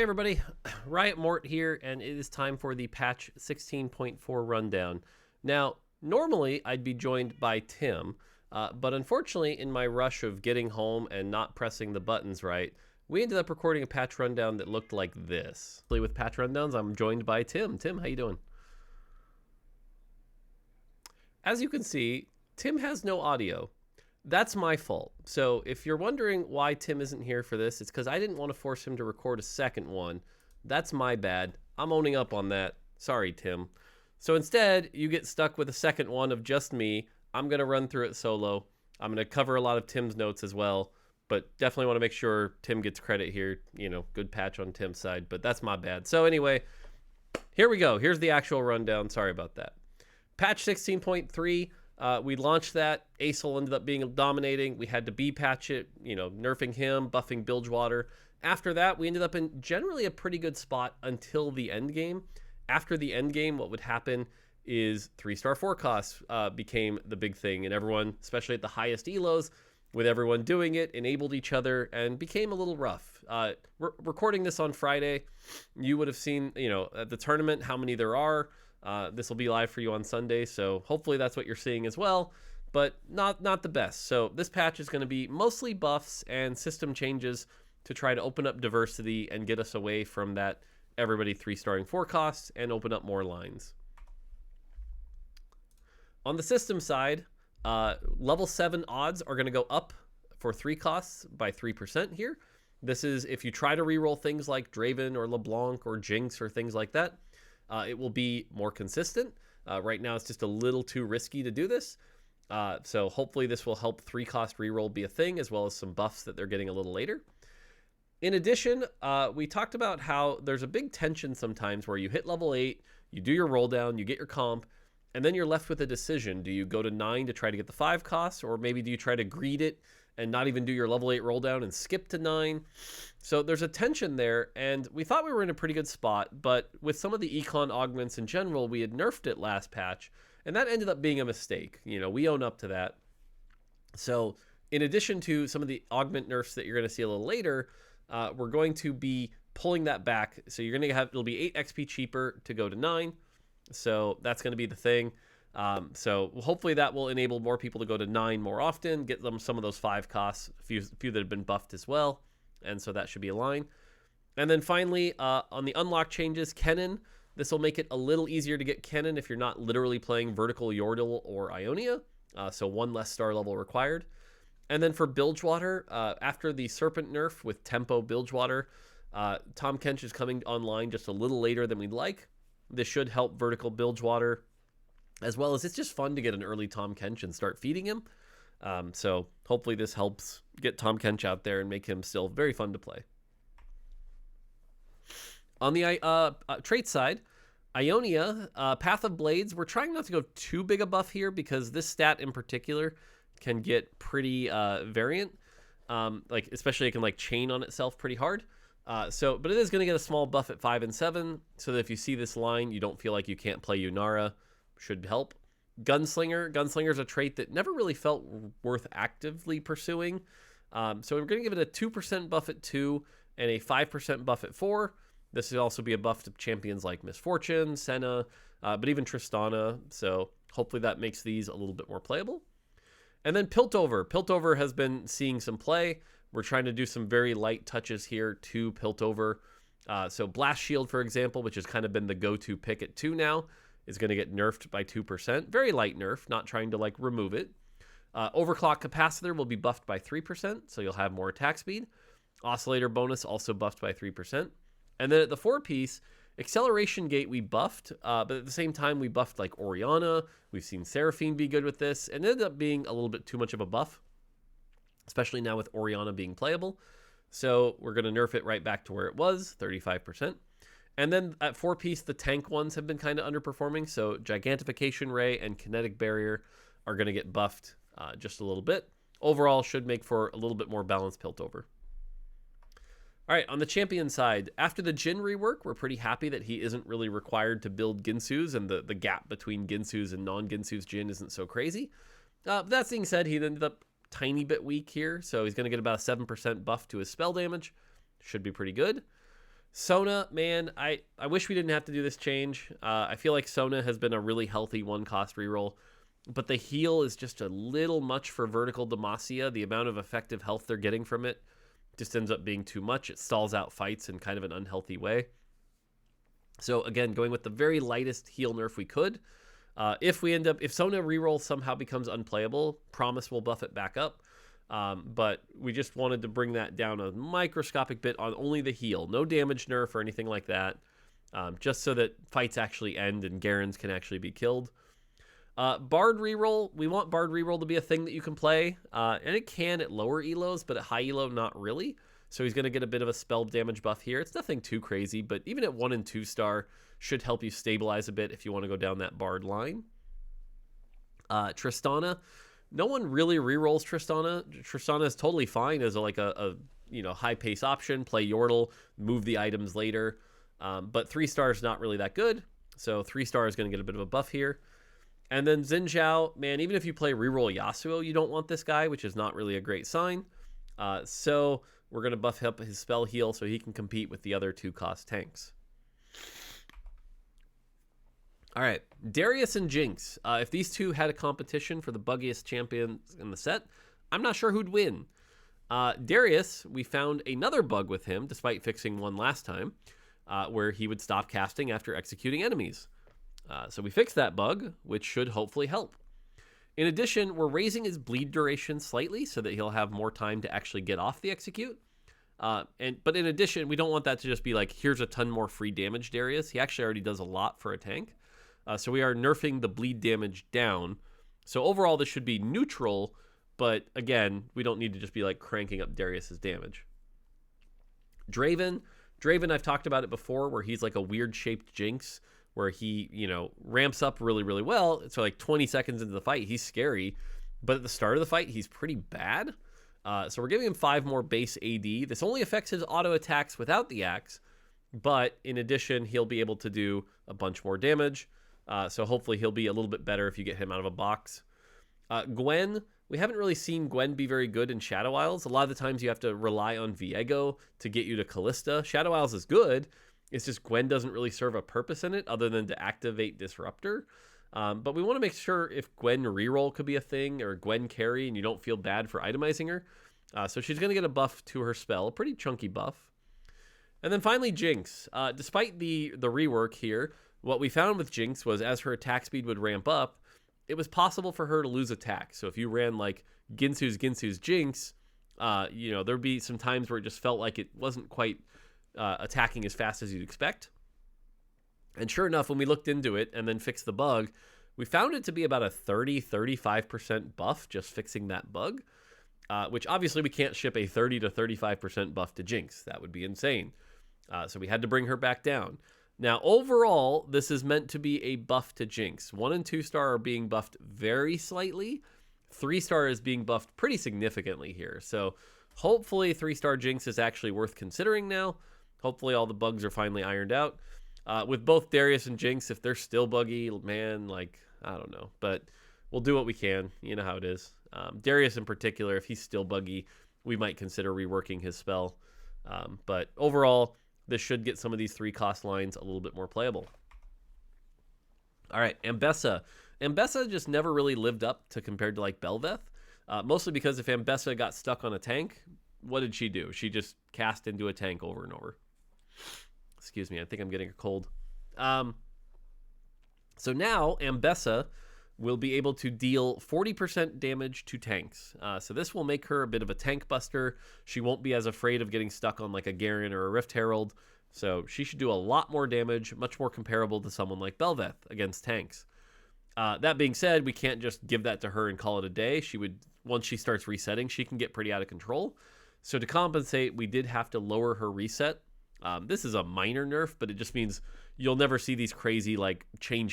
Hey everybody, Riot Mort here, and it is time for the patch 16.4 rundown. Now, normally I'd be joined by Tim, but unfortunately in my rush of getting home and not pressing the buttons right, we ended up recording a patch rundown that looked like this. With patch rundowns, I'm joined by Tim. Tim, how you doing? As you can see, Tim has no audio. That's my fault. So if you're wondering why Tim isn't here for this, it's because I didn't want to force him to record a second one. That's my bad. I'm owning up on that. Sorry, Tim. So instead, you get stuck with a second one of just me. I'm going to run through it solo. I'm going to cover a lot of Tim's notes as well, but definitely want to make sure Tim gets credit here. You know, good patch on Tim's side, but that's my bad. So anyway, here we go. Here's the actual rundown. Sorry about that. Patch 16.3. We launched that. Acel ended up being dominating. We had to B-patch it, you know, nerfing him, buffing Bilgewater. After that, we ended up in generally a pretty good spot until the end game. After the end game, what would happen is 3-star forecasts became the big thing, and everyone, especially at the highest elos, with everyone doing it, enabled each other and became a little rough. We're recording this on Friday. You would have seen, you know, at the tournament how many there are. This will be live for you on Sunday, so hopefully that's what you're seeing as well, but not the best. So this patch is going to be mostly buffs and system changes to try to open up diversity and get us away from that everybody 3-starring forecasts and open up more lines. On the system side, level 7 odds are going to go up for 3 costs by 3% here. This is if you try to reroll things like Draven or LeBlanc or Jinx or things like that. It will be more consistent. Right now, it's just a little too risky to do this. So hopefully this will help 3-cost reroll be a thing, as well as some buffs that they're getting a little later. In addition, we talked about how there's a big tension sometimes where you hit level 8, you do your roll down, you get your comp, and then you're left with a decision. Do you go to 9 to try to get the 5 costs, or maybe do you try to greed it and not even do your level 8 roll down and skip to 9? So there's a tension there, and we thought we were in a pretty good spot, but with some of the econ augments in general, we had nerfed it last patch, and that ended up being a mistake. You know, we own up to that. So in addition to some of the augment nerfs that you're going to see a little later, we're going to be pulling that back. So you're going to have, it'll be 8 XP cheaper to go to 9. So that's going to be the thing. So hopefully that will enable more people to go to 9 more often, get them some of those 5 costs, a few that have been buffed as well. And so that should be a line. And then finally, on the unlock changes, Kennen, this will make it a little easier to get Kennen if you're not literally playing Vertical Yordle or Ionia. So 1 less star level required. And then for Bilgewater, after the Serpent nerf with Tempo Bilgewater, Tahm Kench is coming online just a little later than we'd like. This should help Vertical Bilgewater, as well as it's just fun to get an early Tahm Kench and start feeding him. So hopefully this helps get Tahm Kench out there and make him still very fun to play. On the trait side, Ionia, Path of Blades, we're trying not to go too big a buff here because this stat in particular can get pretty variant. Like especially it can like chain on itself pretty hard. But it is going to get a small buff at 5 and 7, so that if you see this line, you don't feel like you can't play Yunara. Should help. Gunslinger is a trait that never really felt worth actively pursuing. So we're going to give it a 2% buff at 2 and a 5% buff at 4. This will also be a buff to champions like Misfortune, Senna, but even Tristana. So hopefully that makes these a little bit more playable. And then Piltover. Piltover has been seeing some play. We're trying to do some very light touches here to Piltover. So Blast Shield, for example, which has kind of been the go-to pick at 2 now, is going to get nerfed by 2%. Very light nerf, not trying to like remove it. Overclock Capacitor will be buffed by 3%, so you'll have more attack speed. Oscillator bonus also buffed by 3%. And then at the 4-piece, Acceleration Gate we buffed, but at the same time we buffed like Orianna. We've seen Seraphine be good with this, and it ended up being a little bit too much of a buff, especially now with Orianna being playable. So we're going to nerf it right back to where it was, 35%. And then at 4-piece, the tank ones have been kind of underperforming. So Gigantification Ray and Kinetic Barrier are going to get buffed just a little bit. Overall, should make for a little bit more balanced Piltover. All right, on the champion side, after the Jhin rework, we're pretty happy that he isn't really required to build Ginsu's, and the gap between Ginsu's and non-Ginsu's Jhin isn't so crazy. That being said, he ended up tiny bit weak here, so he's going to get about a 7% buff to his spell damage. Should be pretty good. Sona, man, I wish we didn't have to do this change. I feel like Sona has been a really healthy 1-cost reroll, but the heal is just a little much for Vertical Demacia. The amount of effective health they're getting from it just ends up being too much. It stalls out fights in kind of an unhealthy way. So again, going with the very lightest heal nerf we could. If Sona reroll somehow becomes unplayable, promise we'll buff it back up. But we just wanted to bring that down a microscopic bit on only the heal. No damage nerf or anything like that. Just so that fights actually end and Garens can actually be killed. Bard reroll. We want Bard reroll to be a thing that you can play. And it can at lower elos, but at high elo, not really. So he's going to get a bit of a spell damage buff here. It's nothing too crazy, but even at 1 and 2 star, should help you stabilize a bit if you want to go down that Bard line. Tristana. No one really rerolls Tristana. Tristana is totally fine as a high pace option. Play Yordle, move the items later. But 3 star is not really that good. So 3 star is going to get a bit of a buff here. And then Xin Zhao, man, even if you play reroll Yasuo, you don't want this guy, which is not really a great sign. So we're going to buff up his spell heal so he can compete with the other 2-cost tanks. All right, Darius and Jinx. If these two had a competition for the buggiest champions in the set, I'm not sure who'd win. Darius, we found another bug with him, despite fixing one last time, where he would stop casting after executing enemies. So we fixed that bug, which should hopefully help. In addition, we're raising his bleed duration slightly so that he'll have more time to actually get off the execute. But in addition, we don't want that to just be like, here's a ton more free damage, Darius. He actually already does a lot for a tank. So we are nerfing the bleed damage down. So overall, this should be neutral. But again, we don't need to just be like cranking up Darius's damage. Draven, I've talked about it before, where he's like a weird shaped Jinx, where he, ramps up really, really well. So like 20 seconds into the fight, he's scary. But at the start of the fight, he's pretty bad. So we're giving him 5 more base AD. This only affects his auto attacks without the axe. But in addition, he'll be able to do a bunch more damage. So hopefully he'll be a little bit better if you get him out of a box. Gwen, we haven't really seen Gwen be very good in Shadow Isles. A lot of the times you have to rely on Viego to get you to Callista. Shadow Isles is good. It's just Gwen doesn't really serve a purpose in it other than to activate Disruptor. But we want to make sure if Gwen reroll could be a thing, or Gwen carry, and you don't feel bad for itemizing her. So she's going to get a buff to her spell, a pretty chunky buff. And then finally, Jinx. Despite the rework here, what we found with Jinx was as her attack speed would ramp up, it was possible for her to lose attack. So if you ran like Ginsu's Jinx, there'd be some times where it just felt like it wasn't quite attacking as fast as you'd expect. And sure enough, when we looked into it and then fixed the bug, we found it to be about a 30-35% buff just fixing that bug, which obviously we can't ship a 30 to 35% buff to Jinx. That would be insane. So we had to bring her back down. Now, overall, this is meant to be a buff to Jinx. 1 and 2 star are being buffed very slightly. 3 star is being buffed pretty significantly here. So hopefully 3 star Jinx is actually worth considering now. Hopefully all the bugs are finally ironed out. With both Darius and Jinx, if they're still buggy, man, I don't know. But we'll do what we can. You know how it is. Darius in particular, if he's still buggy, we might consider reworking his spell. But overall, this should get some of these 3-cost lines a little bit more playable. All right, Ambessa. Ambessa just never really lived up to compared to like Bel'Veth. Mostly because if Ambessa got stuck on a tank, what did she do? She just cast into a tank over and over. Excuse me, I think I'm getting a cold. So now Ambessa will be able to deal 40% damage to tanks. So this will make her a bit of a tank buster. She won't be as afraid of getting stuck on like a Garen or a Rift Herald. So she should do a lot more damage, much more comparable to someone like Bel'Veth against tanks. That being said, we can't just give that to her and call it a day. Once she starts resetting, she can get pretty out of control. So to compensate, we did have to lower her reset. This is a minor nerf, but it just means you'll never see these crazy like chain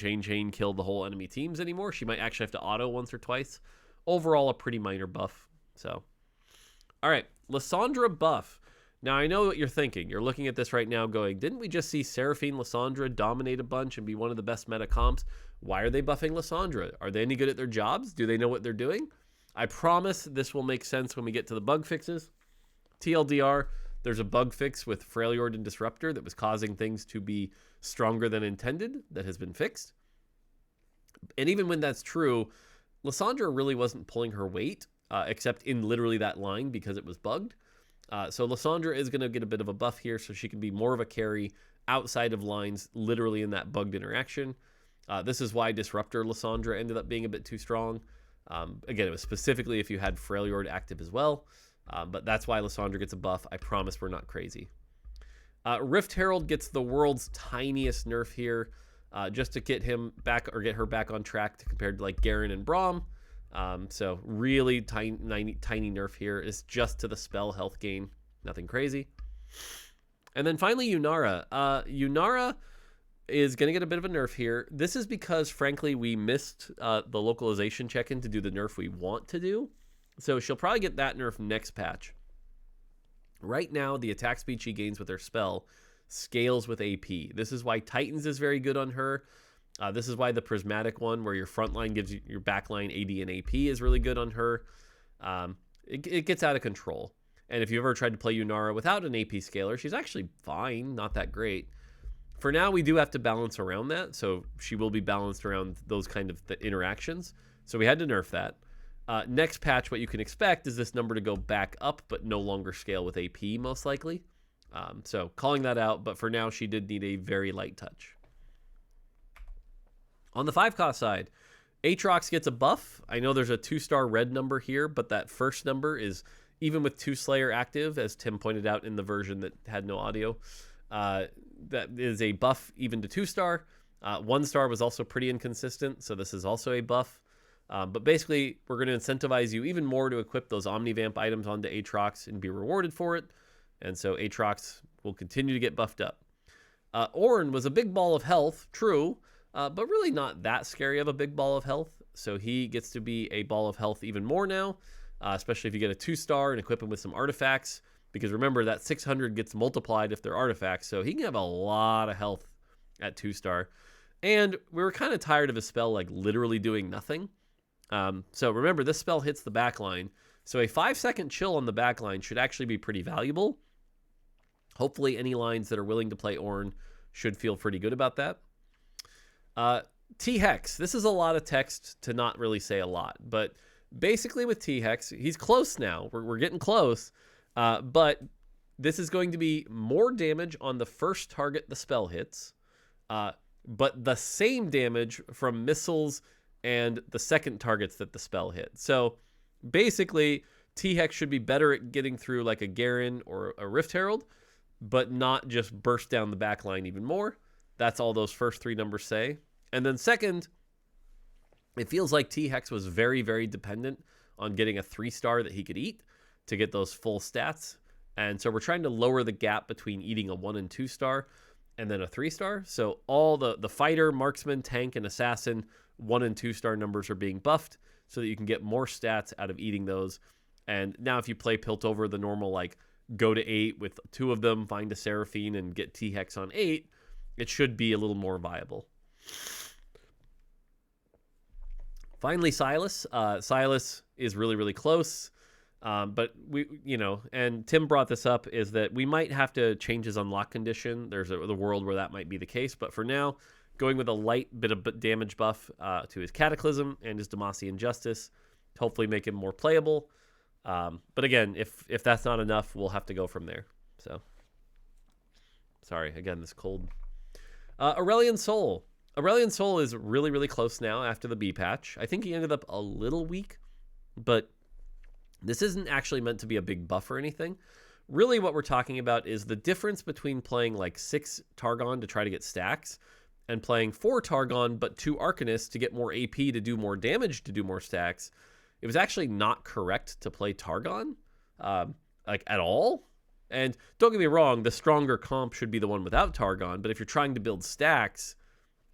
kill the whole enemy teams anymore. She might actually have to auto once or twice. Overall, a pretty minor buff. So, all right, Lissandra buff. Now, I know what you're thinking. You're looking at this right now going, didn't we just see Seraphine Lissandra dominate a bunch and be one of the best meta comps? Why are they buffing Lissandra? Are they any good at their jobs? Do they know what they're doing? I promise this will make sense when we get to the bug fixes. TLDR, there's a bug fix with Freljord and Disruptor that was causing things to be stronger than intended that has been fixed. And even when that's true, Lissandra really wasn't pulling her weight, except in literally that line because it was bugged. So Lissandra is going to get a bit of a buff here, so she can be more of a carry outside of lines, literally in that bugged interaction. This is why Disruptor Lissandra ended up being a bit too strong. Again, it was specifically if you had Freljord active as well, but that's why Lissandra gets a buff. I promise we're not crazy. Rift Herald gets the world's tiniest nerf here, just to get him back or get her back on track compared to like Garen and Braum. So really tiny nerf here is just to the spell health gain, nothing crazy. And then finally Yunara. Yunara is going to get a bit of a nerf here. This is because, frankly, we missed the localization check-in to do the nerf we want to do. So she'll probably get that nerf next patch. Right now, the attack speed she gains with her spell scales with AP. This is why Titans is very good on her. This is why the Prismatic one, where your front line gives you your back line AD and AP, is really good on her. It gets out of control. And if you ever tried to play Yunara without an AP scaler, she's actually fine, not that great. For now, we do have to balance around that, so she will be balanced around those kind of interactions. So we had to nerf that. Next patch, what you can expect is this number to go back up, but no longer scale with AP, most likely. So calling that out, but for now, she did need a very light touch. On the 5-cost side, Aatrox gets a buff. I know there's a 2-star red number here, but that first number is, even with 2 Slayer active, as Tim pointed out in the version that had no audio, that is a buff even to 2-star. 1-star was also pretty inconsistent, so this is also a buff. But basically, we're going to incentivize you even more to equip those Omnivamp items onto Aatrox and be rewarded for it. And so Aatrox will continue to get buffed up. Ornn was a big ball of health, true, but really not that scary of a big ball of health. So he gets to be a ball of health even more now, especially if you get a 2-star and equip him with some artifacts. Because remember, that 600 gets multiplied if they're artifacts, so he can have a lot of health at 2-star. And we were kind of tired of his spell, like, literally doing nothing. So remember, this spell hits the backline, so a 5-second chill on the backline should actually be pretty valuable. Hopefully any lines that are willing to play Ornn should feel pretty good about that. T-Hex. This is a lot of text to not really say a lot, but basically with T-Hex, he's close now. We're getting close. But this is going to be more damage on the first target the spell hits, but the same damage from missiles and the second targets that the spell hit. So basically, T-Hex should be better at getting through like a Garen or a Rift Herald, but not just burst down the back line even more. That's all those first 3 numbers say. And then second, it feels like T-Hex was very, very dependent on getting a 3-star that he could eat to get those full stats. And so we're trying to lower the gap between eating a 1 and 2-star and then a 3-star. So all the fighter, marksman, tank, and assassin 1 and 2-star numbers are being buffed so that you can get more stats out of eating those. And now if you play Piltover, the normal like go to 8 with 2 of them, find a Seraphine, and get T-Hex on 8, it should be a little more viable. Finally, Silas. Silas is really, really close. But we, and Tim brought this up, is that we might have to change his unlock condition. There's the world where that might be the case. But for now, going with a light bit of damage buff to his Cataclysm and his Demacian Justice, hopefully make him more playable. But again, if that's not enough, we'll have to go from there. So, sorry, again, this cold. Aurelion Sol. Aurelion Sol is really, really close now after the B patch. I think he ended up a little weak, but this isn't actually meant to be a big buff or anything. Really what we're talking about is the difference between playing like 6 Targon to try to get stacks and playing 4 Targon but 2 Arcanists to get more AP to do more damage to do more stacks. It was actually not correct to play Targon, like at all. And don't get me wrong, the stronger comp should be the one without Targon, but if you're trying to build stacks,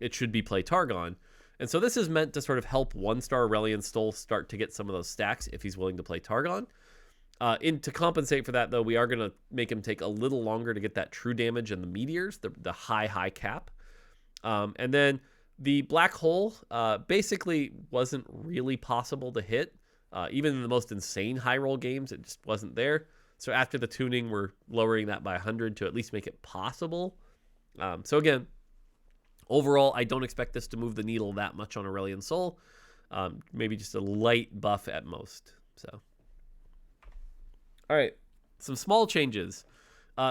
it should be play Targon. And so this is meant to sort of help 1-star Aurelion Sol start to get some of those stacks if he's willing to play Targon. To compensate for that, though, we are going to make him take a little longer to get that true damage and the meteors, the high cap. And then the black hole basically wasn't really possible to hit. Even in the most insane high roll games, it just wasn't there. So after the tuning, we're lowering that by 100 to at least make it possible. So again, overall, I don't expect this to move the needle that much on Aurelion Sol. Maybe just a light buff at most. So, all right, some small changes.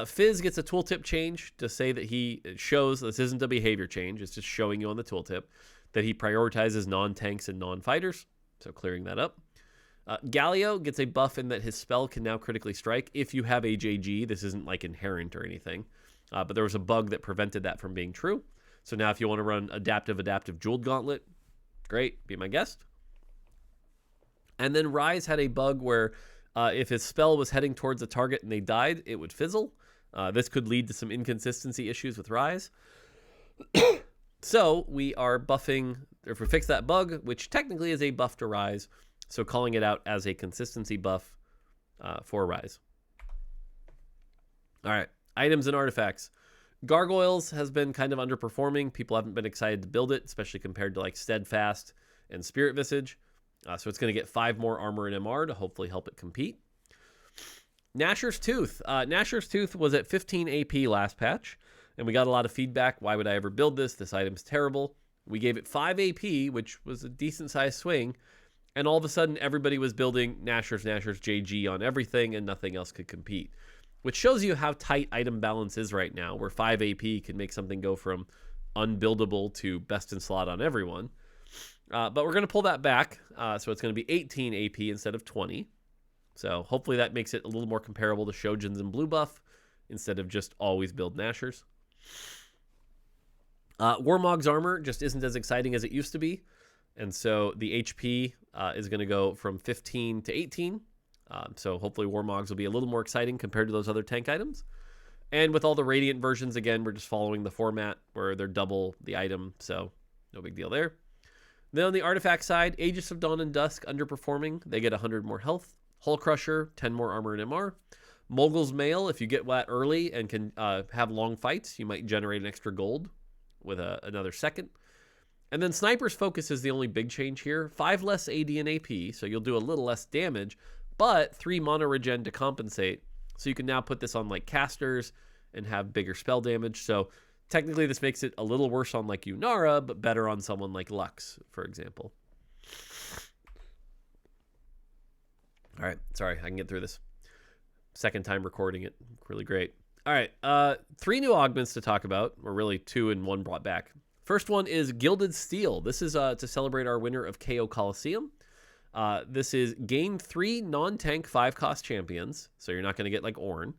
Fizz gets a tooltip change to say that it shows this isn't a behavior change. It's just showing you on the tooltip that he prioritizes non-tanks and non-fighters. So clearing that up. Galio gets a buff in that his spell can now critically strike if you have a JG. This isn't like inherent or anything, but there was a bug that prevented that from being true. So now if you want to run adaptive Jeweled Gauntlet, great, be my guest. And then Rise had a bug where if his spell was heading towards a target and they died, it would fizzle. This could lead to some inconsistency issues with Rise. So we are buffing, if we fix that bug, which technically is a buff to Rise, so calling it out as a consistency buff for Rise. All right, items and artifacts. Gargoyles has been kind of underperforming. People haven't been excited to build it, especially compared to like Steadfast and Spirit Visage. So it's going to get 5 more armor and MR to hopefully help it compete. Gnasher's Tooth. Gnasher's Tooth was at 15 AP last patch, and we got a lot of feedback. Why would I ever build this? This item's terrible. We gave it 5 AP, which was a decent-sized swing, and all of a sudden everybody was building Gnasher's JG on everything, and nothing else could compete. Which shows you how tight item balance is right now, where 5 AP can make something go from unbuildable to best in slot on everyone. But we're going to pull that back, so it's going to be 18 AP instead of 20. So hopefully that makes it a little more comparable to Shojin's and Blue Buff, instead of just always build Gnashers. Warmog's armor just isn't as exciting as it used to be, and so the HP is going to go from 15 to 18. So hopefully Warmogs will be a little more exciting compared to those other tank items. And with all the Radiant versions, again, we're just following the format where they're double the item, so no big deal there. Then on the artifact side, Aegis of Dawn and Dusk underperforming. They get 100 more health. Hull Crusher, 10 more armor and MR. Mogul's Mail, if you get that early and can have long fights, you might generate an extra gold with another second. And then Sniper's Focus is the only big change here. 5 less AD and AP, so you'll do a little less damage, but 3 mono regen to compensate. So you can now put this on like casters and have bigger spell damage. So technically this makes it a little worse on like Yunara, but better on someone like Lux, for example. All right, sorry, I can get through this. Second time recording it, really great. All right, 3 new augments to talk about, or really 2 and 1 brought back. First one is Gilded Steel. This is to celebrate our winner of KO Coliseum. This is gain 3 non-tank 5-cost champions, so you're not going to get like Ornn.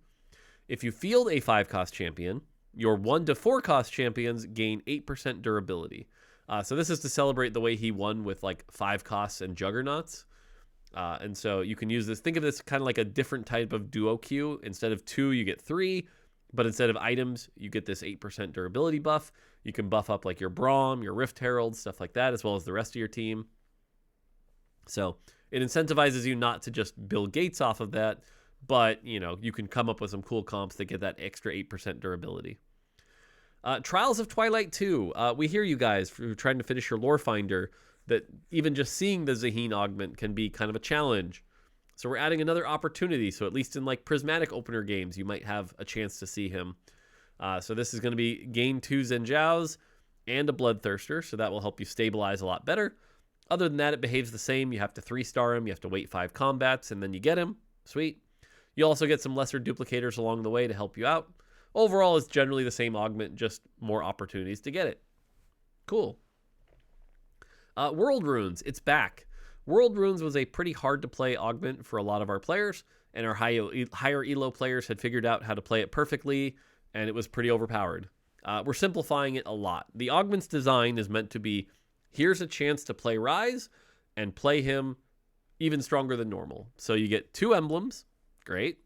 If you field a 5-cost champion, your 1 to 4-cost champions gain 8% durability. So this is to celebrate the way he won with like 5 costs and Juggernauts. And so you can use this. Think of this kind of like a different type of duo queue. Instead of 2, you get 3. But instead of items, you get this 8% durability buff. You can buff up like your Braum, your Rift Herald, stuff like that, as well as the rest of your team. So it incentivizes you not to just build gates off of that, but you know, you can come up with some cool comps that get that extra 8% durability. Trials of Twilight 2. We hear you guys who are trying to finish your Lore Finder that even just seeing the Zaheen augment can be kind of a challenge. So we're adding another opportunity. So at least in like Prismatic opener games, you might have a chance to see him. So this is going to be gain 2 Zhenjiaos and a Bloodthirster. So that will help you stabilize a lot better. Other than that, it behaves the same. You have to 3-star him. You have to wait 5 combats, and then you get him. Sweet. You also get some lesser duplicators along the way to help you out. Overall, it's generally the same augment, just more opportunities to get it. Cool. World Runes, it's back. World Runes was a pretty hard-to-play augment for a lot of our players, and our higher elo players had figured out how to play it perfectly, and it was pretty overpowered. We're simplifying it a lot. The augment's design is meant to be, here's a chance to play Rise and play him even stronger than normal. So you get 2 emblems, great.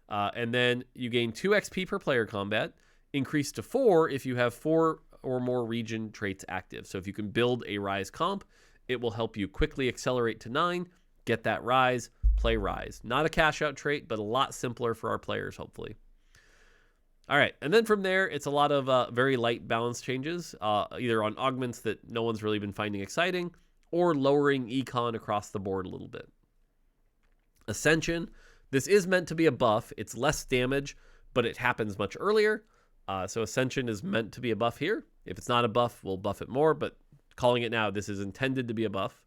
And then you gain 2 XP per player combat, increased to 4 if you have 4 or more region traits active. So if you can build a Rise comp, it will help you quickly accelerate to 9, get that Rise, play Rise. Not a cash out trait, but a lot simpler for our players, hopefully. All right, and then from there, it's a lot of very light balance changes, either on augments that no one's really been finding exciting, or lowering econ across the board a little bit. Ascension, This is meant to be a buff. It's less damage, but it happens much earlier. So Ascension is meant to be a buff here. If it's not a buff, we'll buff it more, but calling it now, this is intended to be a buff.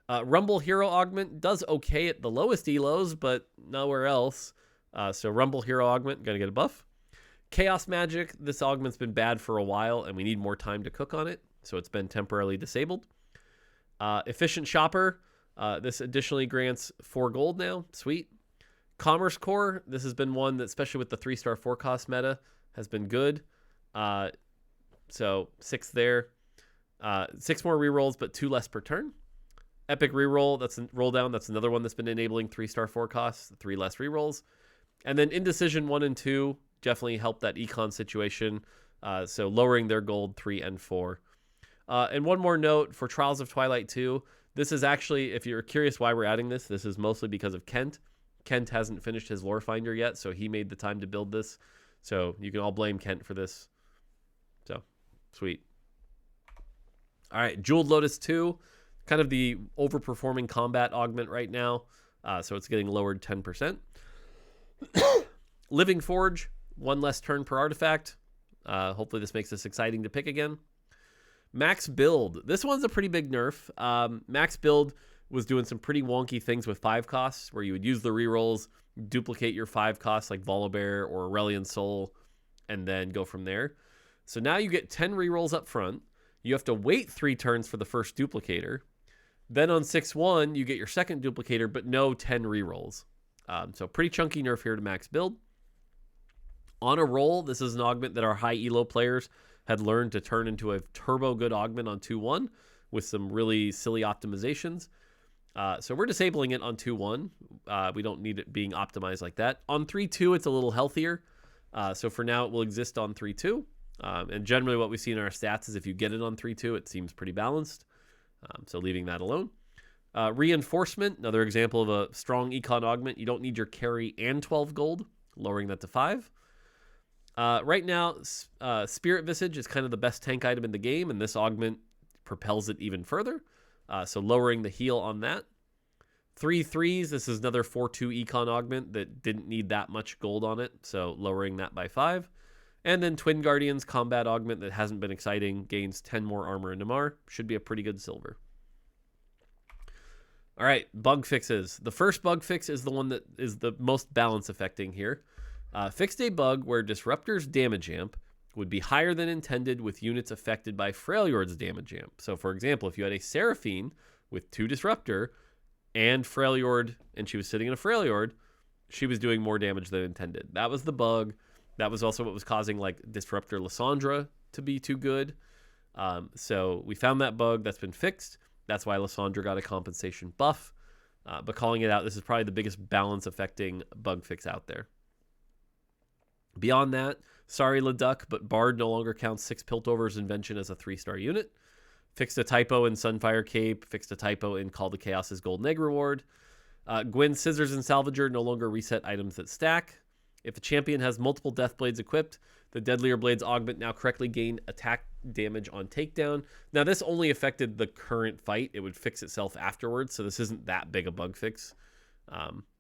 Rumble Hero Augment does okay at the lowest elos, but nowhere else. So Rumble Hero Augment, gonna get a buff. Chaos Magic, this augment's been bad for a while, and we need more time to cook on it, so it's been temporarily disabled. Efficient Shopper, this additionally grants 4 gold now. Sweet. Commerce Core, this has been one that, especially with the 3-star 4-cost meta, has been good. So 6 there. 6 more rerolls, but 2 less per turn. Epic Reroll, that's a roll down. That's another one that's been enabling 3-star 4 costs, 3 less rerolls. And then Indecision 1 and 2 definitely helped that econ situation. So lowering their gold 3 and 4. And one more note for Trials of Twilight 2. This is actually, if you're curious why we're adding this is mostly because of Kent. Kent hasn't finished his lore finder yet, so he made the time to build this. So you can all blame Kent for this. So, sweet. All right, Jeweled Lotus 2. Kind of the overperforming combat augment right now. So it's getting lowered 10%. Living Forge, 1 less turn per artifact. Hopefully this makes this exciting to pick again. Max Build. This one's a pretty big nerf. Max Build was doing some pretty wonky things with 5 costs, where you would use the rerolls, duplicate your 5 costs like Volibear or Aurelion Soul, and then go from there. So now you get 10 rerolls up front. You have to wait 3 turns for the first duplicator. Then on 6-1, you get your second duplicator, but no 10 rerolls. So pretty chunky nerf here to Max Build. On a Roll, this is an augment that our high elo players had learned to turn into a turbo good augment on 2-1 with some really silly optimizations. So we're disabling it on 2-1. We don't need it being optimized like that. On 3-2, it's a little healthier. So for now, it will exist on 3-2. And generally what we see in our stats is if you get it on 3-2, it seems pretty balanced. So leaving that alone. Reinforcement, another example of a strong econ augment. You don't need your carry and 12 gold, lowering that to 5. Right now, Spirit Visage is kind of the best tank item in the game, and this augment propels it even further. So lowering the heal on that. 3/3s, this is another 4/2 econ augment that didn't need that much gold on it, so lowering that by 5. And then Twin Guardians combat augment that hasn't been exciting, gains 10 more armor and Damar. Should be a pretty good silver. All right, bug fixes. The first bug fix is the one that is the most balance affecting here. Fixed a bug where Disruptor's damage amp would be higher than intended with units affected by Freljord's damage amp. So for example, if you had a Seraphine with 2 Disruptor and Freljord, and she was sitting in a Freljord, she was doing more damage than intended. That was the bug. That was also what was causing like Disruptor Lysandra to be too good. So we found that bug. That's been fixed. That's why Lysandra got a compensation buff. But calling it out, this is probably the biggest balance affecting bug fix out there. Beyond that, sorry Leduc, but Bard no longer counts 6 Piltover's Invention as a 3-star unit. Fixed a typo in Sunfire Cape. Fixed a typo in Call to Chaos's Golden Egg reward. Gwyn's Scissors and Salvager no longer reset items that stack. If a champion has multiple Death Blades equipped, the Deadlier Blades augment now correctly gain attack damage on takedown. Now, this only affected the current fight. It would fix itself afterwards, so this isn't that big a bug fix.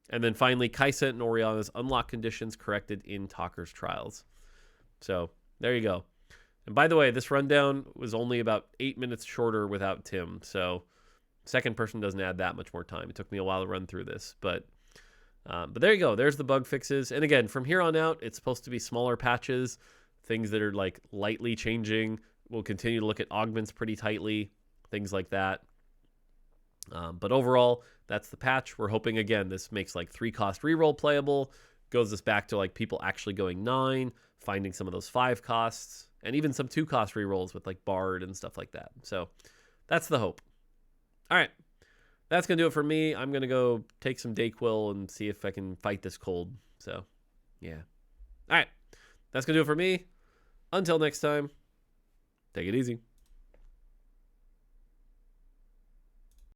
And then finally, Kaisa and Oriana's unlock conditions corrected in Talker's Trials. So, there you go. And by the way, this rundown was only about 8 minutes shorter without Tim, so second person doesn't add that much more time. It took me a while to run through this, but there you go. There's the bug fixes. And again, from here on out, it's supposed to be smaller patches, things that are like lightly changing. We'll continue to look at augments pretty tightly, things like that. But overall, that's the patch. We're hoping, again, this makes like 3-cost reroll playable, goes us back to like people actually going 9, finding some of those 5 costs, and even some 2-cost rerolls with like Bard and stuff like that. So that's the hope. All right. That's going to do it for me. I'm going to go take some Dayquil and see if I can fight this cold. So, yeah. All right. That's going to do it for me. Until next time, take it easy.